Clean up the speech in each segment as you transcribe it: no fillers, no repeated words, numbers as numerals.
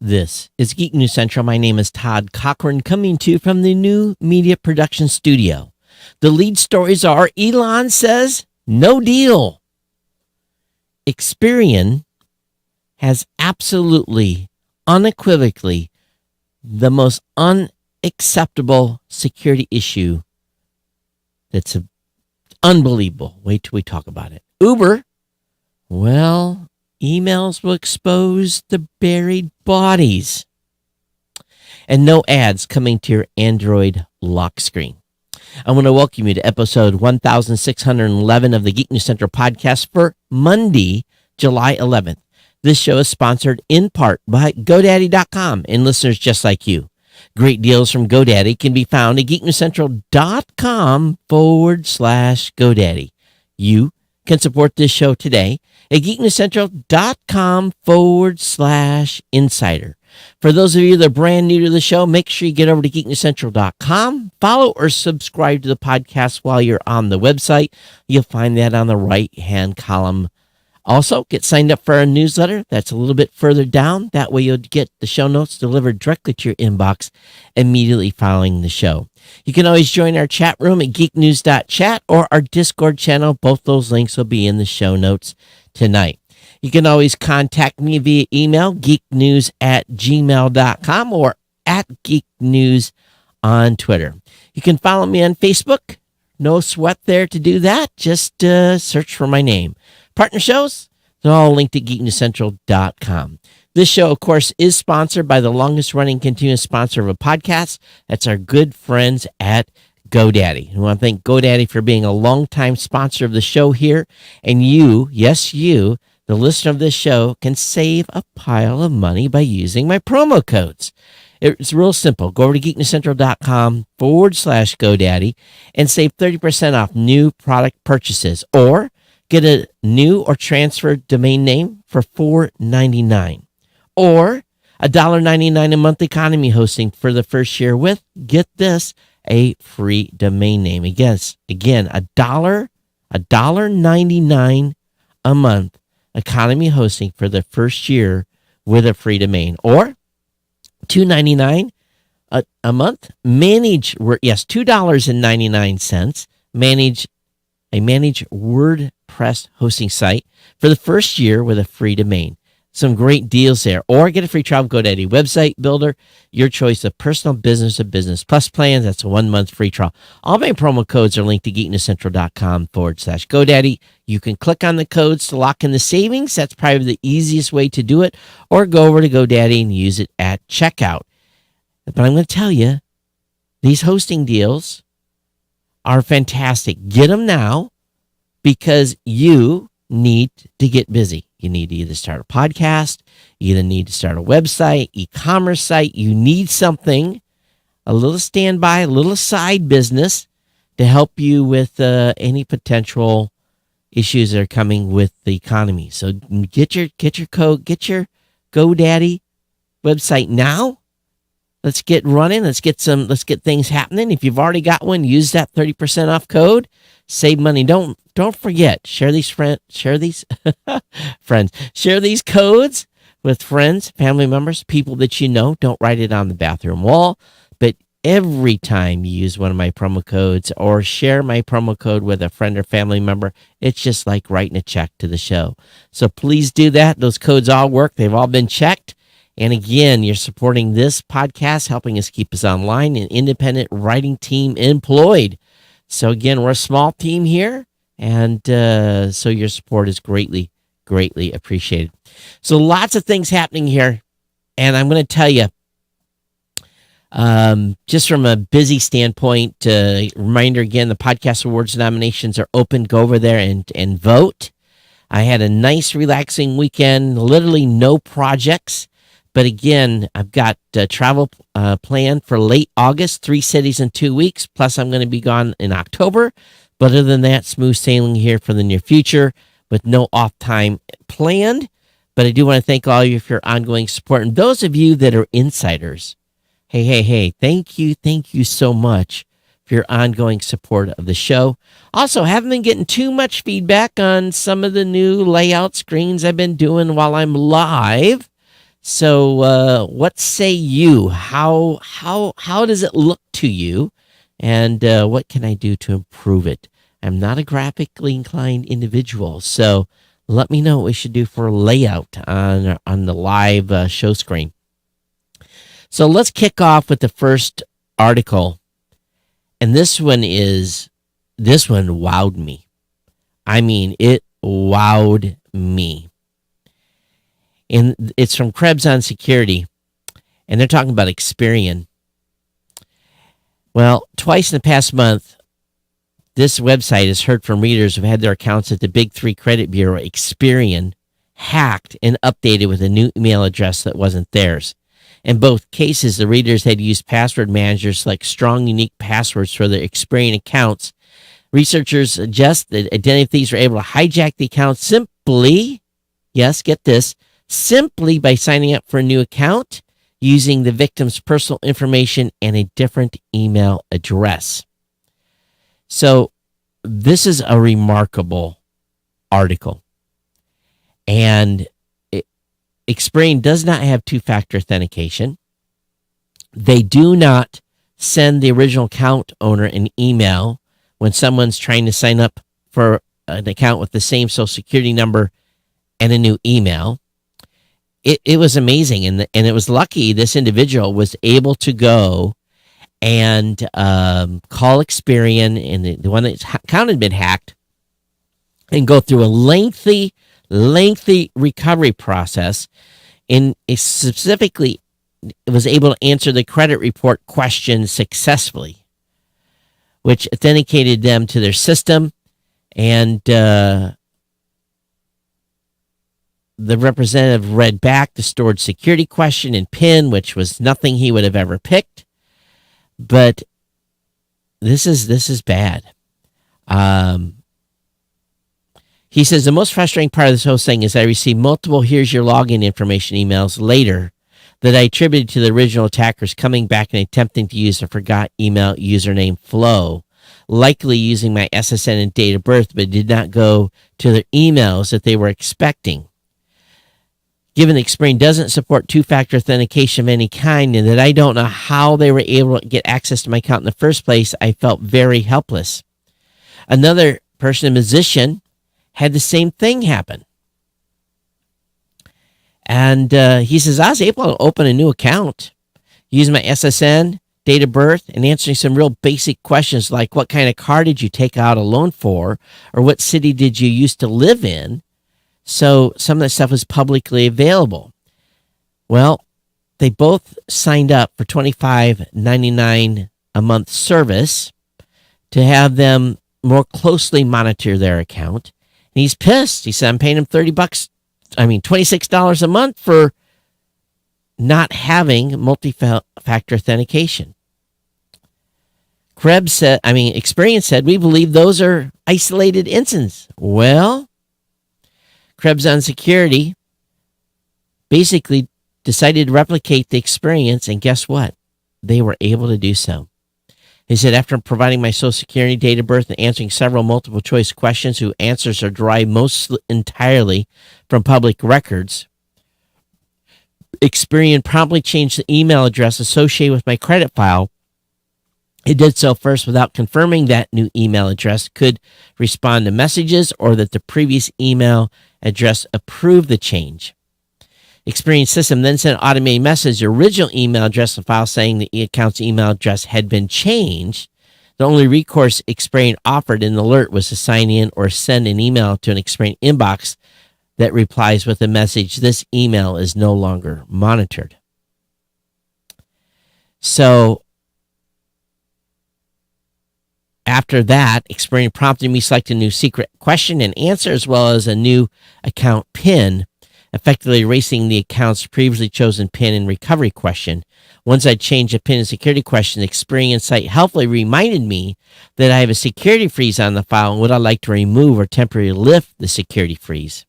This is Geek News Central. My name is Todd Cochran, coming to you from the new media production studio. The lead stories are Elon says no deal. Experian has absolutely, unequivocally, the most unacceptable security issue that's unbelievable. Wait till we talk about it. Uber, well, emails will expose the buried bodies. And no ads coming to your Android lock screen. I want to welcome you to episode 1611 of the Geek News Central podcast for Monday, July 11th. This show is sponsored in part by GoDaddy.com and listeners just like you. Great deals from GoDaddy can be found at geeknewscentral.com/GoDaddy. You can support this show today at geeknewscentral.com/insider. For those of you that are brand new to the show, make sure you get over to geeknewscentral.com, follow or subscribe to the podcast while you're on the website. You'll find that on the right-hand column. Also, get signed up for our newsletter. That's a little bit further down. That way you'll get the show notes delivered directly to your inbox immediately following the show. You can always join our chat room at geeknews.chat or our Discord channel. Both those links will be in the show notes tonight. You can always contact me via email, geeknews@gmail.com or @geeknews on Twitter. You can follow me on Facebook. No sweat there to do that. Just search for my name. Partner shows, they're all linked at geeknewscentral.com. This show, of course, is sponsored by the longest-running continuous sponsor of a podcast. That's our good friends at GoDaddy. I want to thank GoDaddy for being a longtime sponsor of the show here. And you, yes, you, the listener of this show, can save a pile of money by using my promo codes. It's real simple. Go over to geeknewscentral.com/GoDaddy and save 30% off new product purchases, or get a new or transferred domain name for $4.99, or $1.99 a month economy hosting for the first year with, get this, a free domain name. Again, $1.99 a month economy hosting for the first year with a free domain, or $2.99 a month. $2.99 manage WordPress hosting site for the first year with a free domain. Some great deals there. Or get a free trial of GoDaddy website builder, your choice of personal, business, or business plus plans. That's a 1-month free trial. All my promo codes are linked to geeknewscentral.com/GoDaddy. You can click on the codes to lock in the savings. That's probably the easiest way to do it. Or go over to GoDaddy and use it at checkout. But I'm going to tell you, these hosting deals are fantastic. Get them now, because you need to get busy. You need to either start a podcast, you either need to start a website, e-commerce site. You need something, a little standby, a little side business to help you with any potential issues that are coming with the economy. So get your code, get your GoDaddy website now. Let's get running. Let's get things happening. If you've already got one, use that 30% off code. Save money. Don't forget. Share these friends. Share these codes with friends, family members, people that you know. Don't write it on the bathroom wall. But every time you use one of my promo codes or share my promo code with a friend or family member, it's just like writing a check to the show. So please do that. Those codes all work. They've all been checked. And again, you're supporting this podcast, helping us keep us online, an independent writing team employed. So again, we're a small team here, and so your support is greatly, greatly appreciated. So lots of things happening here, and I'm going to tell you, just from a busy standpoint, reminder again, the Podcast Awards nominations are open. Go over there and vote. I had a nice, relaxing weekend, literally no projects. But again, I've got travel planned for late August, 3 cities in 2 weeks. Plus, I'm going to be gone in October. But other than that, smooth sailing here for the near future with no off time planned. But I do want to thank all of you for your ongoing support. And those of you that are insiders, hey, thank you so much for your ongoing support of the show. Also, haven't been getting too much feedback on some of the new layout screens I've been doing while I'm live. So, what say you? How does it look to you? And what can I do to improve it? I'm not a graphically inclined individual, so let me know what we should do for a layout on the live show screen. So let's kick off with the first article, and this one wowed me. I mean, it wowed me. And it's from Krebs on Security, and they're talking about Experian. Well, twice in the past month, this website has heard from readers who've had their accounts at the Big Three credit bureau, Experian, hacked and updated with a new email address that wasn't theirs. In both cases, the readers had used password managers like strong, unique passwords for their Experian accounts. Researchers suggest that identity thieves were able to hijack the account simply, yes, get this, simply by signing up for a new account using the victim's personal information and a different email address. So this is a remarkable article. And Experian does not have two-factor authentication. They do not send the original account owner an email when someone's trying to sign up for an account with the same social security number and a new email. It was amazing, and it was lucky this individual was able to go and call Experian, and the one that's account had been hacked, and go through a lengthy recovery process. And specifically, it was able to answer the credit report question successfully, which authenticated them to their system. And the representative read back the stored security question and PIN, which was nothing he would have ever picked. But this is bad. He says, the most frustrating part of this whole thing is I received multiple here's your login information emails later that I attributed to the original attackers coming back and attempting to use a forgot email username flow, likely using my SSN and date of birth, but did not go to their emails that they were expecting. Given that Experian doesn't support two-factor authentication of any kind and that I don't know how they were able to get access to my account in the first place, I felt very helpless. Another person, a musician, had the same thing happen. And he says, I was able to open a new account using my SSN, date of birth, and answering some real basic questions like what kind of car did you take out a loan for, or what city did you used to live in? So some of that stuff was publicly available. Well, they both signed up for $25.99 a month service to have them more closely monitor their account. And he's pissed. He said, I'm paying him $26 a month for not having multi-factor authentication. Experian said, we believe those are isolated incidents. Well, Krebs on Security basically decided to replicate the experience, and guess what? They were able to do so. He said, after providing my social security, date of birth, and answering several multiple choice questions whose answers are derived most entirely from public records, Experian promptly changed the email address associated with my credit file. It did so first without confirming that new email address could respond to messages or that the previous email address approved the change. Experian system then sent an automated message, the original email address and file saying the account's email address had been changed. The only recourse Experian offered in the alert was to sign in or send an email to an Experian inbox that replies with a message, this email is no longer monitored. So after that, Experian prompted me to select a new secret question and answer as well as a new account PIN, effectively erasing the account's previously chosen PIN and recovery question. Once I changed the PIN and security question, the Experian site helpfully reminded me that I have a security freeze on the file and would I like to remove or temporarily lift the security freeze.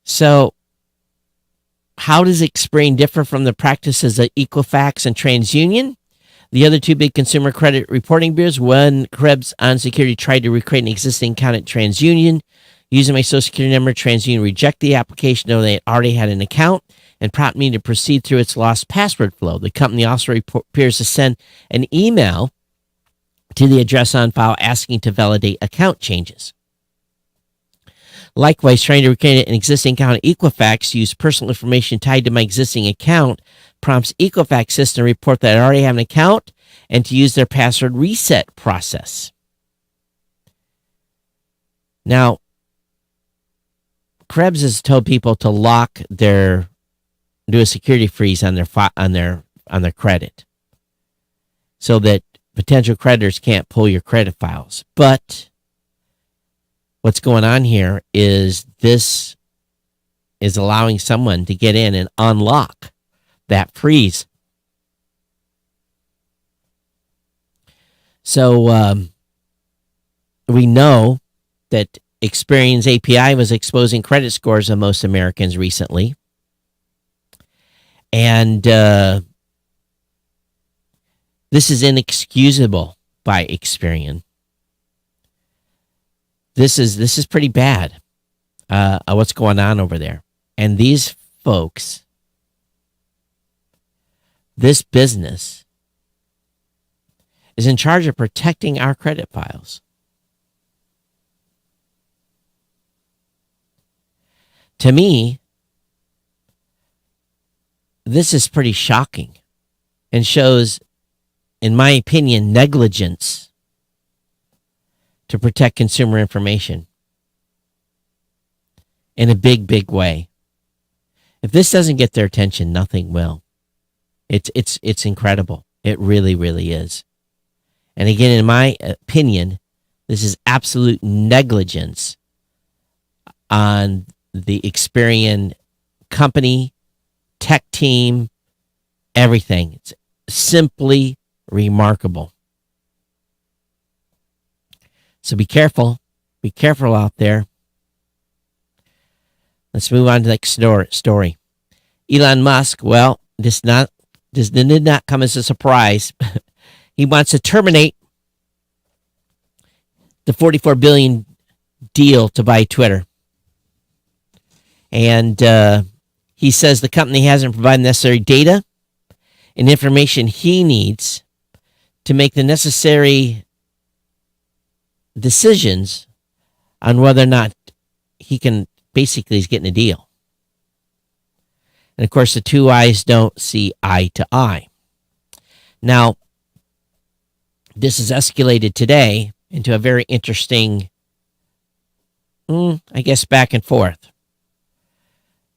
So, how does Experian differ from the practices of Equifax and TransUnion? The other two big consumer credit reporting bureaus, one, Krebs on Security, tried to recreate an existing account at TransUnion Using my Social Security number, TransUnion rejected the application, though they already had an account, and prompted me to proceed through its lost password flow. The company also appears to send an email to the address on file asking to validate account changes. Likewise, trying to recreate an existing account at Equifax, use personal information tied to my existing account, prompts Equifax system to report that I already have an account and to use their password reset process. Now, Krebs has told people to do a security freeze on their credit, so that potential creditors can't pull your credit files. But what's going on here is this is allowing someone to get in and unlock that freeze. So we know that Experian's API was exposing credit scores of most Americans recently. And this is inexcusable by Experian. This is pretty bad, what's going on over there. And these folks, this business, is in charge of protecting our credit files. To me, this is pretty shocking and shows, in my opinion, negligence to protect consumer information in a big, big way. If this doesn't get their attention, nothing will. It's incredible. It really, really is. And again, in my opinion, this is absolute negligence on the Experian company, tech team, everything. It's simply remarkable. So be careful. Be careful out there. Let's move on to the next story. Elon Musk, well, this did not come as a surprise. He wants to terminate the $44 billion deal to buy Twitter. And he says the company hasn't provided necessary data and information he needs to make the necessary decisions on whether or not he can, basically, he's getting a deal. And of course, the two eyes don't see eye to eye. Now, this has escalated today into a very interesting, back and forth.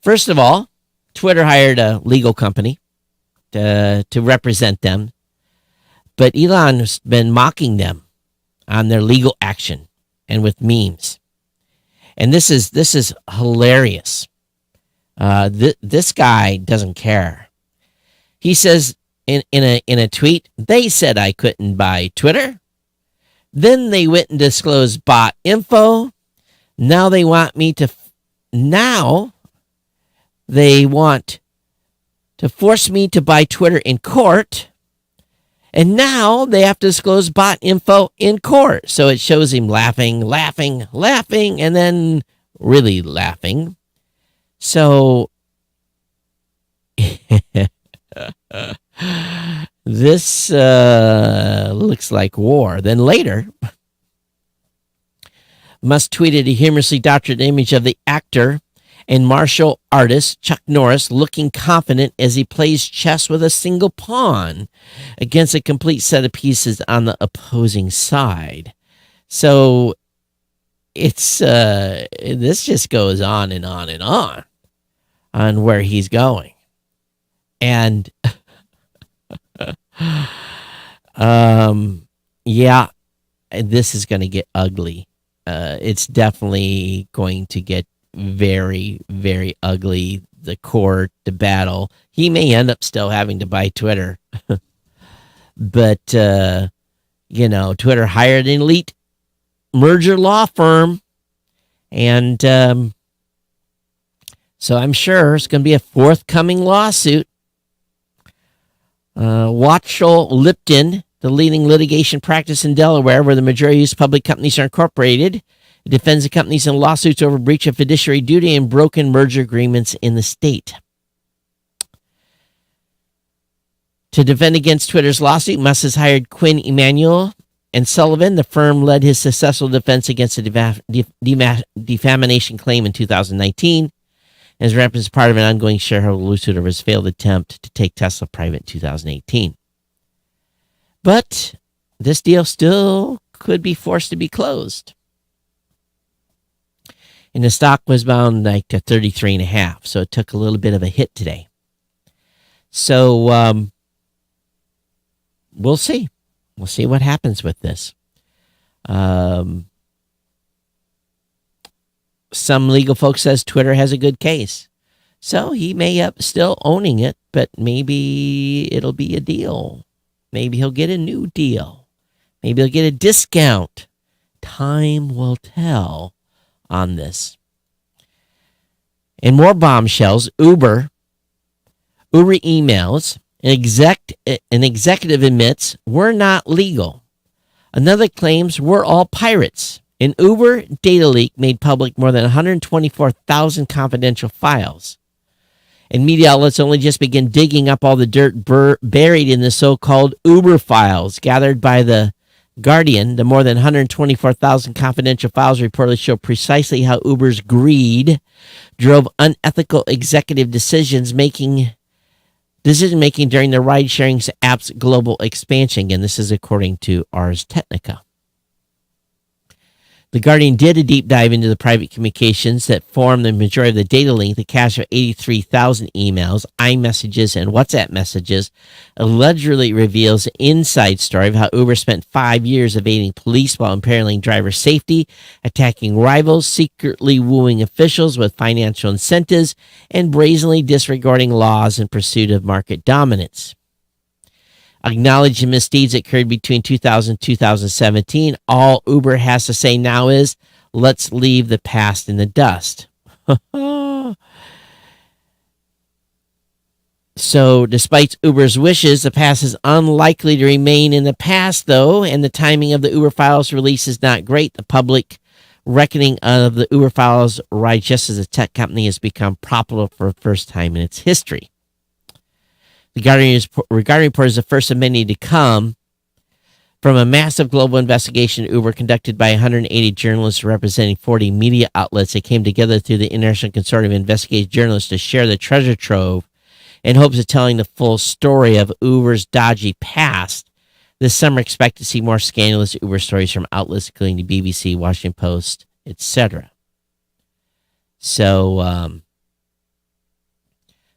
First of all, Twitter hired a legal company to represent them, but Elon has been mocking them on their legal action and with memes. And this is hilarious. This guy doesn't care. He says in a tweet, they said I couldn't buy Twitter. Then they went and disclosed bot info. Now they want to force me to buy Twitter in court. And now they have to disclose bot info in court. So it shows him laughing, and then really laughing. So this looks like war. Then later, Musk tweeted a humorously doctored image of the actor and martial artist Chuck Norris looking confident as he plays chess with a single pawn against a complete set of pieces on the opposing side. So it's this just goes on and on and on where he's going. And this is going to get ugly. It's definitely going to get very, very ugly. The court, the battle. He may end up still having to buy Twitter. But, Twitter hired an elite merger law firm. And so I'm sure it's going to be a forthcoming lawsuit. Watchell Lipton, the leading litigation practice in Delaware, where the majority of public companies are incorporated, It defends the companies in lawsuits over breach of fiduciary duty and broken merger agreements in the state. To defend against Twitter's lawsuit, Musk has hired Quinn Emanuel and Sullivan. The firm led his successful defense against a defamation claim in 2019 and is represented as part of an ongoing shareholder lawsuit over his failed attempt to take Tesla private in 2018. But this deal still could be forced to be closed. And the stock was bound like to 33.5, so it took a little bit of a hit today. So we'll see. We'll see what happens with this. Some legal folks says Twitter has a good case. So he may up still owning it, but maybe it'll be a deal. Maybe he'll get a new deal. Maybe he'll get a discount. Time will tell on this. And more bombshells. Uber emails. An executive admits we're not legal. Another claims we're all pirates. An Uber data leak made public more than 124,000 confidential files. And media outlets only just begin digging up all the dirt buried in the so-called Uber files gathered by the Guardian. The more than 124,000 confidential files reportedly show precisely how Uber's greed drove unethical executive decision-making during the ride-sharing app's global expansion. Again, this is according to Ars Technica. The Guardian did a deep dive into the private communications that form the majority of the data link. The cache of 83,000 emails, iMessages, and WhatsApp messages allegedly reveals an inside story of how Uber spent 5 years evading police while imperiling driver safety, attacking rivals, secretly wooing officials with financial incentives, and brazenly disregarding laws in pursuit of market dominance. Acknowledging misdeeds that occurred between 2000 and 2017, all Uber has to say now is, let's leave the past in the dust. So, despite Uber's wishes, the past is unlikely to remain in the past, though, and the timing of the Uber files release is not great. The public reckoning of the Uber files rise just as the tech company has become profitable for the first time in its history. The Guardian report is the first of many to come from a massive global investigation Uber conducted by 180 journalists representing 40 media outlets. They came together through the International Consortium of Investigative Journalists to share the treasure trove in hopes of telling the full story of Uber's dodgy past. This summer, expect to see more scandalous Uber stories from outlets including the BBC, Washington Post, etc. So,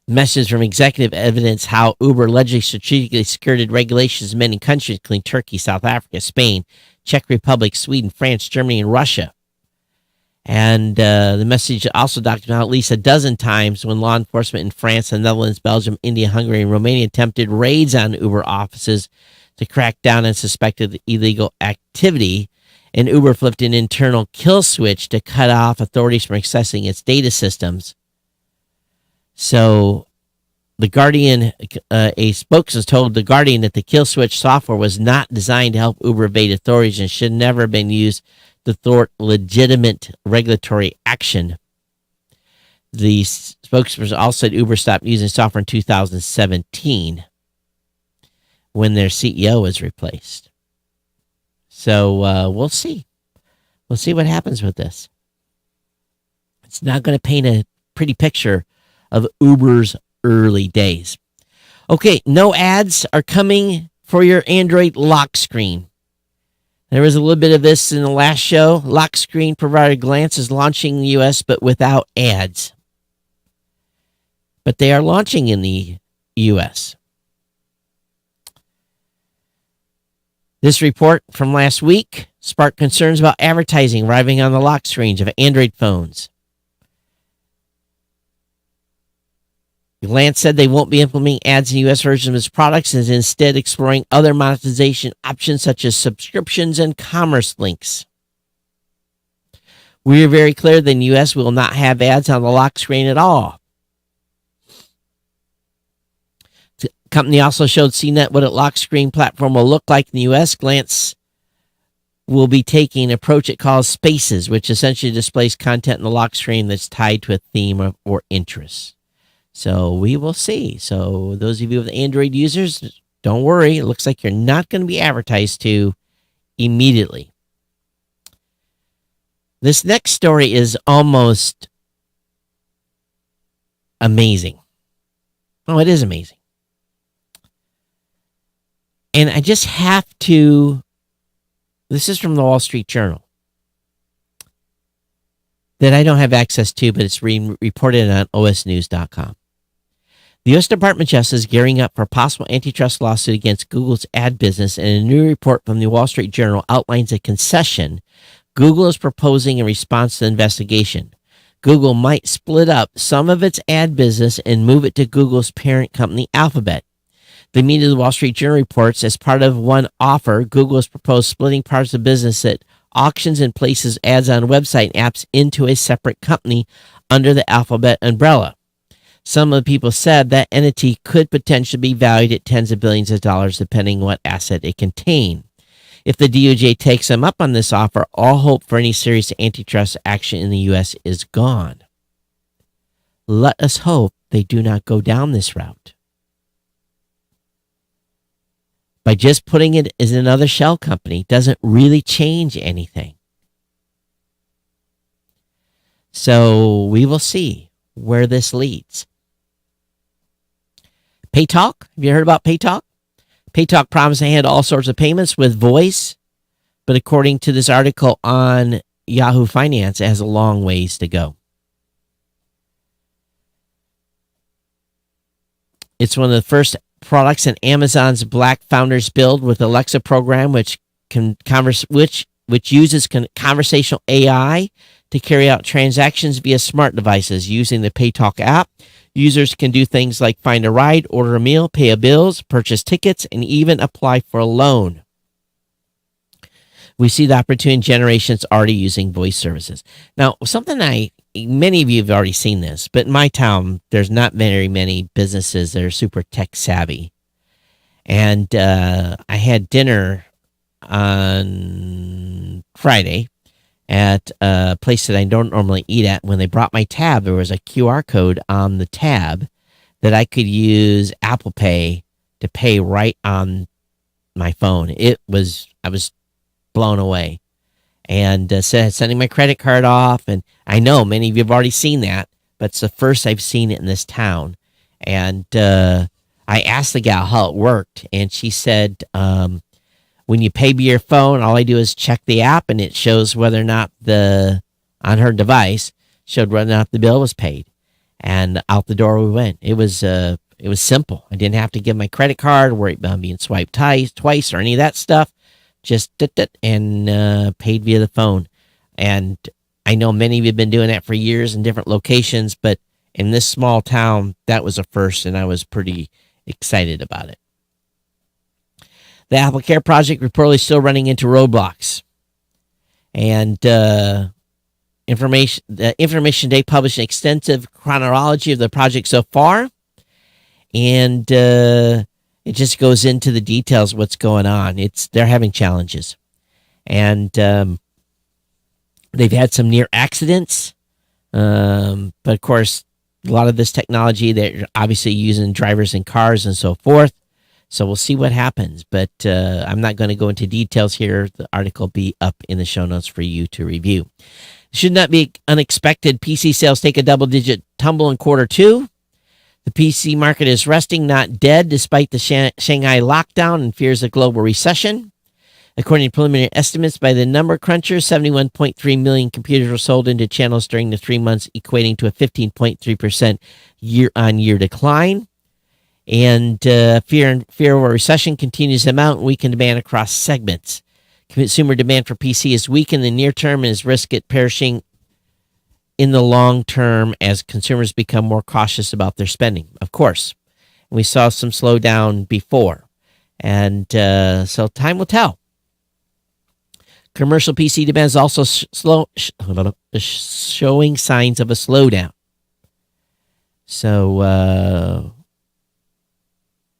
messages from executive evidence how Uber allegedly strategically skirted regulations in many countries, including Turkey, South Africa, Spain, Czech Republic, Sweden, France, Germany, and Russia. And the message also documented how at least a dozen times when law enforcement in France, the Netherlands, Belgium, India, Hungary, and Romania attempted raids on Uber offices to crack down on suspected illegal activity, and Uber flipped an internal kill switch to cut off authorities from accessing its data systems. So, the Guardian, a spokesman told the Guardian that the kill switch software was not designed to help Uber evade authorities and should never have been used to thwart legitimate regulatory action. The spokesperson also said Uber stopped using software in 2017 when their CEO was replaced. So, we'll see. We'll see what happens with this. It's not going to paint a pretty picture of Uber's early days. Okay, no ads are coming for your Android lock screen. There was a little bit of this in the last show. Lock screen provider Glance is launching in the U.S., but without ads. But they are launching in the U.S. This report from last week sparked concerns about advertising arriving on the lock screens of Android phones. Glance said they won't be implementing ads in U.S. versions of its products and is instead exploring other monetization options such as subscriptions and commerce links. We are very clear that in the U.S. we will not have ads on the lock screen at all. The company also showed CNET what its lock screen platform will look like in the U.S. Glance will be taking an approach it calls spaces, which essentially displays content in the lock screen that's tied to a theme or interest. So we will see. So those of you with Android users, don't worry. It looks like you're not going to be advertised to immediately. This next story is almost amazing. Oh, it is amazing. And I just have to, this is from the Wall Street Journal, that I don't have access to, but it's reported on osnews.com. The U.S. Department of Justice is gearing up for a possible antitrust lawsuit against Google's ad business, and a new report from the Wall Street Journal outlines a concession Google is proposing in response to the investigation. Google might split up some of its ad business and move it to Google's parent company, Alphabet. The media of the Wall Street Journal reports, as part of one offer, Google has proposed splitting parts of the business that auctions and places ads on website apps into a separate company under the Alphabet umbrella. Some of the people said that entity could potentially be valued at tens of billions of dollars, depending on what asset it contained. If the DOJ takes them up on this offer, all hope for any serious antitrust action in the U.S. is gone. Let us hope they do not go down this route. By just putting it as another shell company doesn't really change anything. So we will see where this leads. PayTalk. Have you heard about PayTalk? PayTalk promised to handle all sorts of payments with voice, but according to this article on Yahoo Finance, it has a long ways to go. It's one of the first products in Amazon's Black Founders Build with Alexa program, which uses conversational AI to carry out transactions via smart devices using the PayTalk app. Users can do things like find a ride, order a meal, pay a bills, purchase tickets, and even apply for a loan. We see the opportunity in generations already using voice services. Now, many of you have already seen this, but in my town, there's not very many businesses that are super tech savvy. And I had dinner on Friday at a place that I don't normally eat at. When they brought my tab, there was a QR code on the tab that I could use Apple Pay to pay right on my phone. I was blown away. And sending my credit card off. And I know many of you have already seen that, but it's the first I've seen it in this town. And I asked the gal how it worked, and she said, when you pay via your phone, all I do is check the app, and it shows whether or not on her device showed whether or not the bill was paid. And out the door we went. It was simple. I didn't have to give my credit card, worry about being swiped twice or any of that stuff. Just did it and paid via the phone. And I know many of you have been doing that for years in different locations, but in this small town, that was a first, and I was pretty excited about it. The Apple Care project reportedly still running into roadblocks. And Information Day published an extensive chronology of the project so far. And it just goes into the details of what's going on. They're having challenges. And they've had some near accidents. But of course, a lot of this technology, they're obviously using drivers in cars and so forth. So we'll see what happens. But I'm not going to go into details here. The article will be up in the show notes for you to review. It should not be unexpected. PC sales take a double-digit tumble in quarter two. The PC market is resting, not dead, despite the Shanghai lockdown and fears of global recession. According to preliminary estimates by the number crunchers, 71.3 million computers were sold into channels during the 3 months, equating to a 15.3% year-on-year decline. And fear of a recession continues to mount and weaken demand across segments. Consumer demand for PC is weak in the near term and is risked at perishing in the long term as consumers become more cautious about their spending. Of course, we saw some slowdown before, and so time will tell. Commercial PC demand is also showing signs of a slowdown. So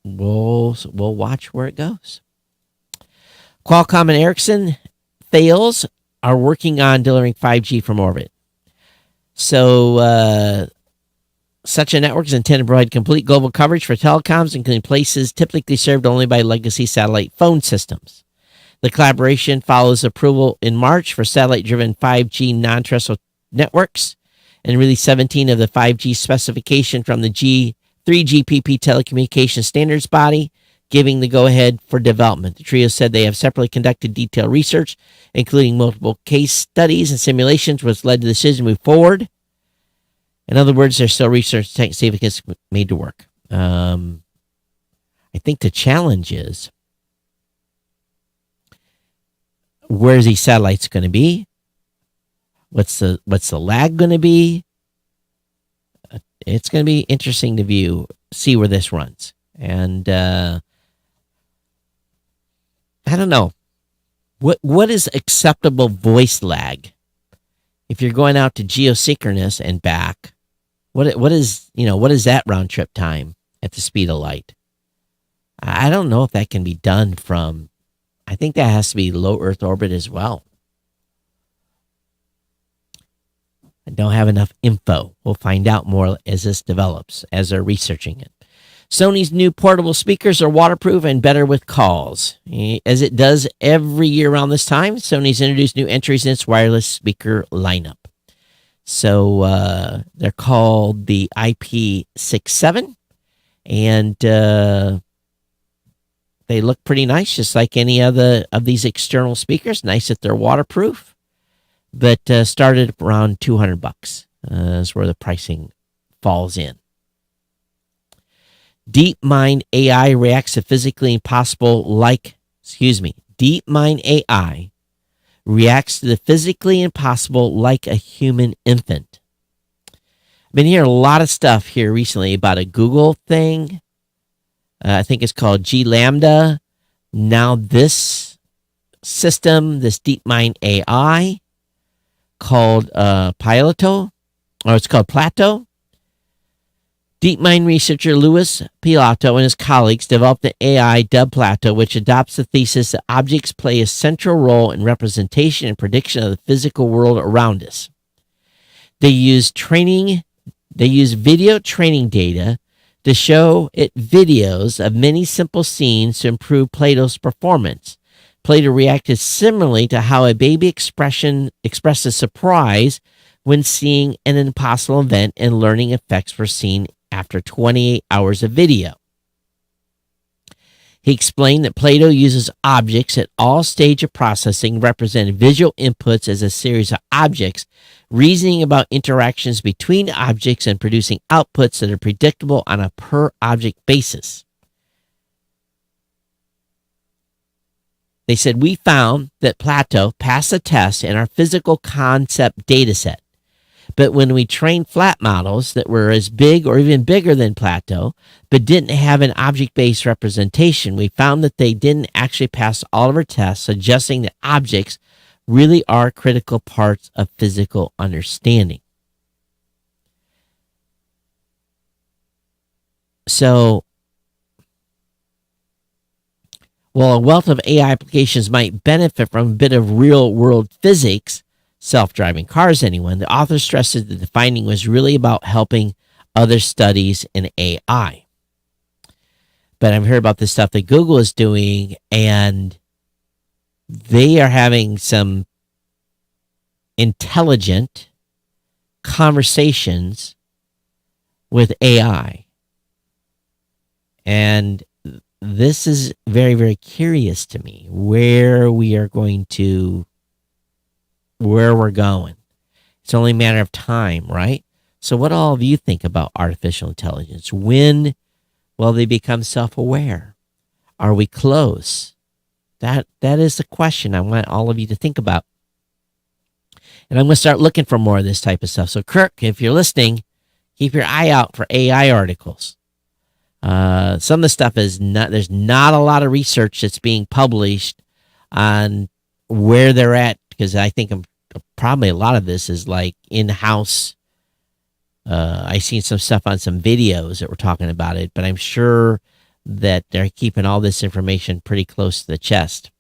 we'll watch where it goes. Qualcomm and Ericsson Thales are working on delivering 5G from orbit. So such a network is intended to provide complete global coverage for telecoms, including places typically served only by legacy satellite phone systems. The collaboration follows approval in March for satellite-driven 5G non-terrestrial networks and released 17 of the 5G specification from the 3GPP telecommunications standards body, giving the go-ahead for development. The trio said they have separately conducted detailed research, including multiple case studies and simulations, which led to the decision to move forward. In other words, there's still research to see if it gets made to work. I think the challenge is, where's these satellites going to be? What's the lag going to be? It's going to be interesting to see where this runs. And I don't know. What is acceptable voice lag? If you're going out to geosynchronous and back, what is that round trip time at the speed of light? I don't know if that can be done from. I think that has to be low Earth orbit as well. I don't have enough info. We'll find out more as this develops, as they're researching it. Sony's new portable speakers are waterproof and better with calls. As it does every year around this time, Sony's introduced new entries in its wireless speaker lineup. So they're called the IP67, and they look pretty nice, just like any other of these external speakers. Nice that they're waterproof, but started around $200. Is where the pricing falls in. DeepMind AI reacts to physically impossible DeepMind AI reacts to the physically impossible like a human infant. I've been hearing a lot of stuff here recently about a Google thing. I think it's called G Lambda. Now this system, this DeepMind AI, called Plato. DeepMind researcher Louis Pilato and his colleagues developed an AI dubbed Plato, which adopts the thesis that objects play a central role in representation and prediction of the physical world around us. They use video training data to show it videos of many simple scenes to improve Plato's performance. Plato reacted similarly to how a baby expresses surprise when seeing an impossible event, and learning effects were seen after 28 hours of video. He explained that Plato uses objects at all stages of processing, representing visual inputs as a series of objects, reasoning about interactions between objects, and producing outputs that are predictable on a per-object basis. They said, we found that Plato passed the test in our physical concept dataset. But when we trained flat models that were as big or even bigger than Plato, but didn't have an object-based representation, we found that they didn't actually pass all of our tests, suggesting that objects really are critical parts of physical understanding. So, while a wealth of AI applications might benefit from a bit of real-world physics, self-driving cars, the author stresses that the finding was really about helping other studies in AI. But I've heard about this stuff that Google is doing, and they are having some intelligent conversations with AI. And this is very, very curious to me, where we're going. It's only a matter of time, right? So what all of you think about artificial intelligence? When will they become self-aware? Are we close? That is the question I want all of you to think about. And I'm going to start looking for more of this type of stuff. So Kirk, if you're listening, keep your eye out for AI articles. Some of the stuff there's not a lot of research that's being published on where they're at, because I think probably a lot of this is like in-house. I seen some stuff on some videos that were talking about it, but I'm sure that they're keeping all this information pretty close to the chest.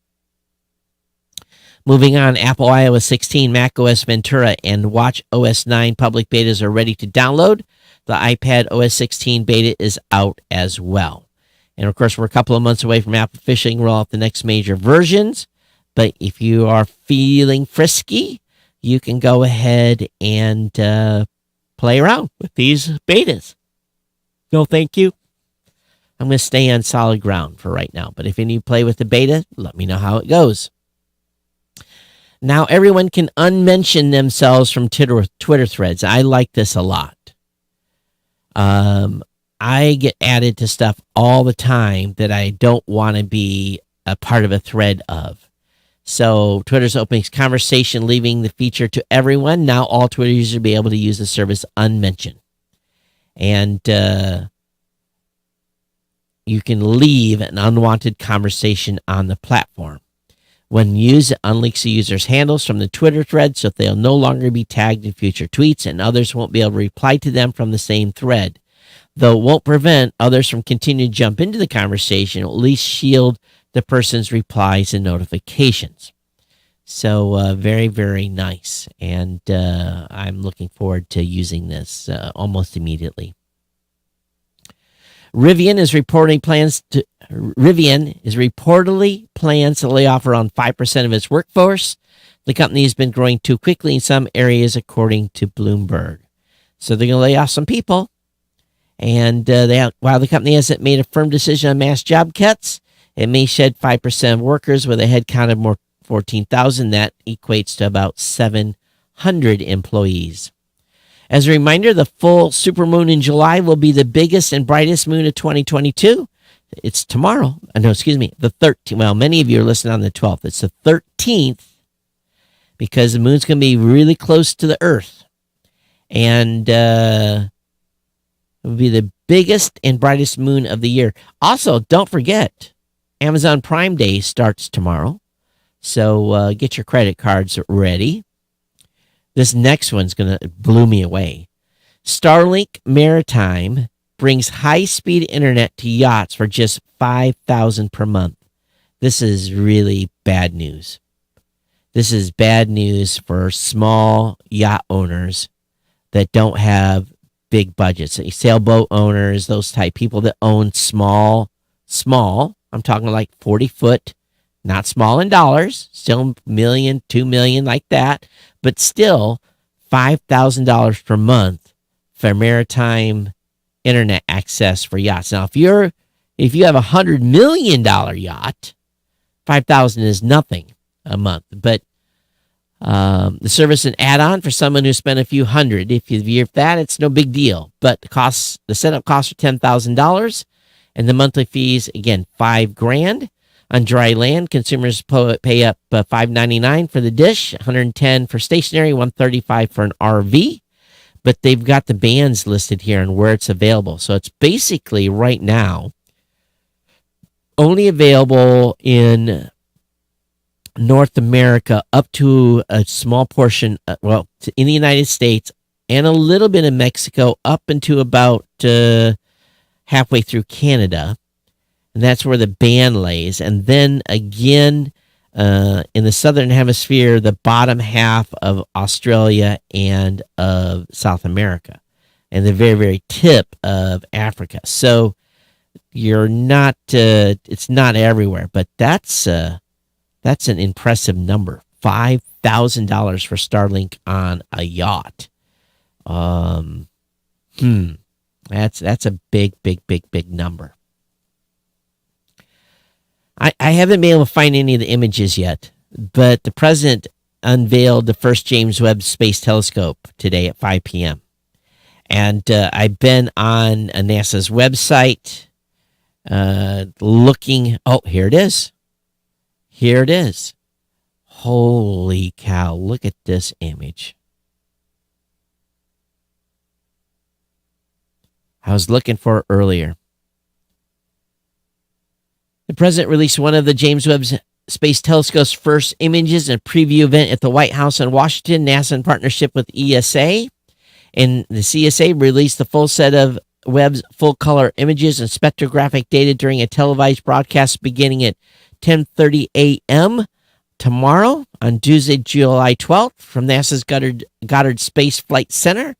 Moving on, Apple iOS 16, Mac OS Ventura, and Watch OS 9 public betas are ready to download. The iPad OS 16 beta is out as well. And of course, we're a couple of months away from Apple officially roll out the next major versions. But if you are feeling frisky, you can go ahead and play around with these betas. No, thank you. I'm going to stay on solid ground for right now. But if any of you play with the beta, let me know how it goes. Now everyone can unmention themselves from Twitter threads. I like this a lot. I get added to stuff all the time that I don't want to be a part of a thread of. So Twitter's opening conversation, leaving the feature to everyone. Now all Twitter users will be able to use the service unmentioned. And you can leave an unwanted conversation on the platform. When used, it unleashes the user's handles from the Twitter thread, so they'll no longer be tagged in future tweets, and others won't be able to reply to them from the same thread. Though it won't prevent others from continuing to jump into the conversation, it will at least shield the person's replies and notifications. So very, very nice. And I'm looking forward to using this almost immediately. Rivian is reportedly plans to lay off around 5% of its workforce. The company has been growing too quickly in some areas, according to Bloomberg. So they're going to lay off some people. And while the company hasn't made a firm decision on mass job cuts, it may shed 5% of workers with a headcount of more 14,000. That equates to about 700 employees. As a reminder, the full supermoon in July will be the biggest and brightest moon of 2022. It's tomorrow. The 13th. Well, many of you are listening on the 12th. It's the 13th because the moon's going to be really close to the Earth. And it will be the biggest and brightest moon of the year. Also, don't forget, Amazon Prime Day starts tomorrow. So get your credit cards ready. This next one's going to blow me away. Starlink Maritime brings high-speed internet to yachts for just $5,000 per month. This is really bad news. This is bad news for small yacht owners that don't have big budgets. Sailboat owners, those type people that own small. I'm talking like 40-foot. Not small in dollars, still $1 million, $2 million, like that, but still $5,000 per month for maritime internet access for yachts. Now, if you have $100 million yacht, $5,000 is nothing a month. But the service an add-on for someone who spent a few hundred. If you're that, it's no big deal. But the setup costs are $10,000, and the monthly fees again $5,000. On dry land, consumers pay up $5.99 for the dish, $110 for stationary, $135 for an RV. But they've got the bands listed here and where it's available. So it's basically right now only available in North America up to a small portion, in the United States and a little bit in Mexico up into about halfway through Canada. And that's where the band lays. And then again, in the southern hemisphere, the bottom half of Australia and of South America, and the very, very tip of Africa. So you're not, it's not everywhere, but that's an impressive number. $5,000 for Starlink on a yacht. That's a big, big, big, big number. I haven't been able to find any of the images yet, but the president unveiled the first James Webb Space Telescope today at 5 p.m. And I've been on NASA's website looking. Oh, here it is. Here it is. Holy cow, look at this image. I was looking for it earlier. The president released one of the James Webb Space Telescope's first images in a preview event at the White House in Washington, NASA in partnership with ESA. And the CSA released the full set of Webb's full-color images and spectrographic data during a televised broadcast beginning at 10:30 a.m. Tomorrow, on Tuesday, July 12th, from NASA's Goddard Space Flight Center,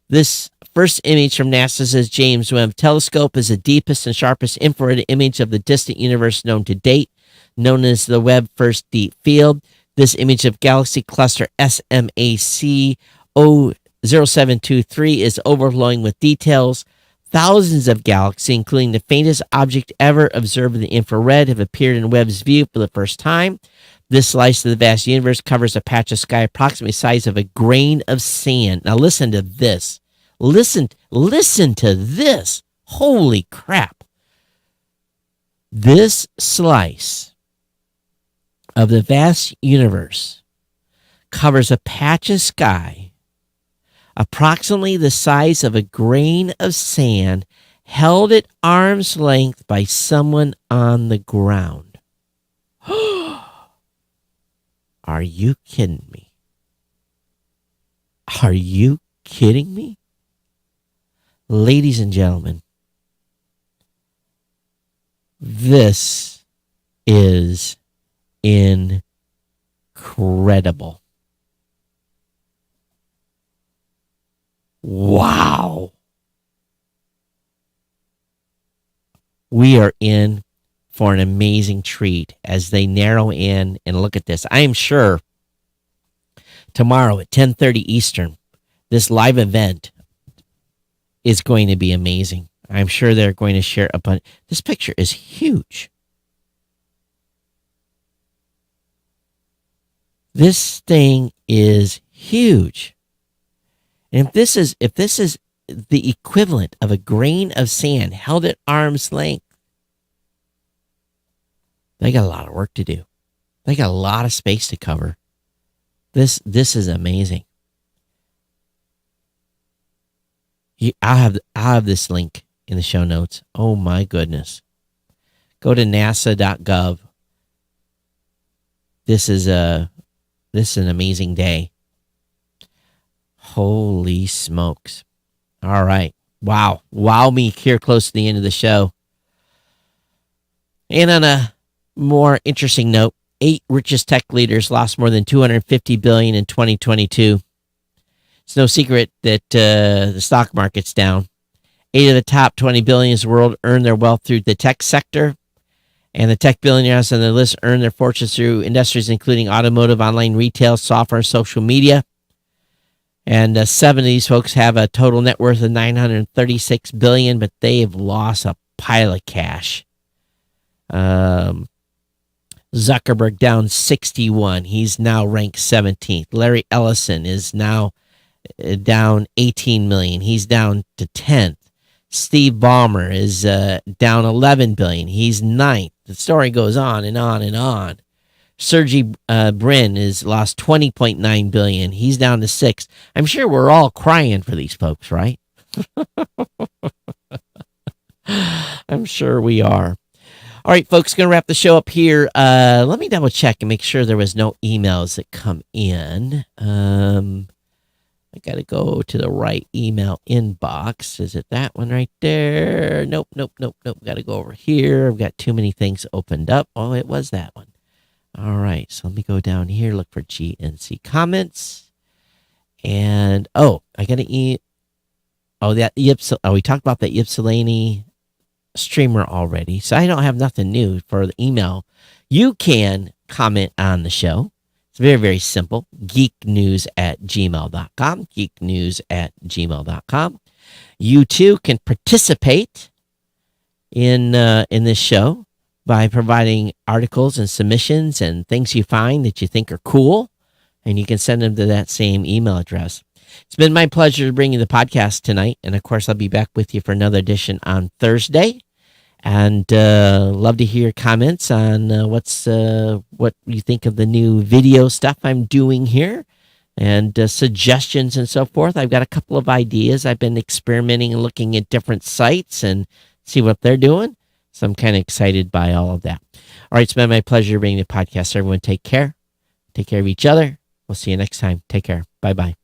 this first image from NASA's James Webb Telescope is the deepest and sharpest infrared image of the distant universe known to date, known as the Webb First Deep Field. This image of galaxy cluster SMAC 0723 is overflowing with details. Thousands of galaxies, including the faintest object ever observed in the infrared, have appeared in Webb's view for the first time. This slice of the vast universe covers a patch of sky approximately the size of a grain of sand. Now listen to this. Listen to this. Holy crap. This slice of the vast universe covers a patch of sky approximately the size of a grain of sand held at arm's length by someone on the ground. Are you kidding me? Are you kidding me? Ladies and gentlemen, this is incredible. Wow. We are in for an amazing treat as they narrow in and look at this. I am sure tomorrow at 10:30 Eastern, this live event is going to be amazing. I'm sure they're going to share a bunch. This picture is huge. This thing is huge. And if this is the equivalent of a grain of sand held at arm's length, they got a lot of work to do. They got a lot of space to cover. This is amazing. I'll have this link in the show notes. Oh my goodness. Go to nasa.gov. This is an amazing day. Holy smokes. All right. Wow. Wow me here close to the end of the show. And on a more interesting note, 8 richest tech leaders lost more than $250 billion in 2022. It's no secret that the stock market's down. 8 of the top 20 billionaires in the world earned their wealth through the tech sector. And the tech billionaires on the list earned their fortunes through industries including automotive, online retail, software, and social media. And 7 of these folks have a total net worth of $936 billion, but they have lost a pile of cash. Zuckerberg down 61. He's now ranked 17th. Larry Ellison is now down 18 million. He's down to 10th. Steve Ballmer is down 11 billion. He's 9th. The story goes on and on and on. Sergey Brin has lost 20.9 billion. He's down to 6th. I'm sure we're all crying for these folks, right? I'm sure we are. All right, folks, going to wrap the show up here. Let me double check and make sure there was no emails that come in. I got to go to the right email inbox. Is it that one right there? Nope. Got to go over here. I've got too many things opened up. Oh, it was that one. All right, so let me go down here, look for GNC comments. And, I got to we talked about that Ypsilanti streamer already, so I don't have nothing new for the email. You can comment on the show. It's very, very simple. geeknews@gmail.com. geeknews@gmail.com. You too can participate in this show by providing articles and submissions and things you find that you think are cool, and you can send them to that same email address. It's been my pleasure to bring you the podcast tonight, and of course I'll be back with you for another edition on Thursday. And love to hear your comments on what you think of the new video stuff I'm doing here, and suggestions and so forth. I've got a couple of ideas. I've been experimenting and looking at different sites and see what they're doing. So I'm kind of excited by all of that. All right, it's been my pleasure bringing the podcast. Everyone take care. Take care of each other. We'll see you next time. Take care. Bye-bye.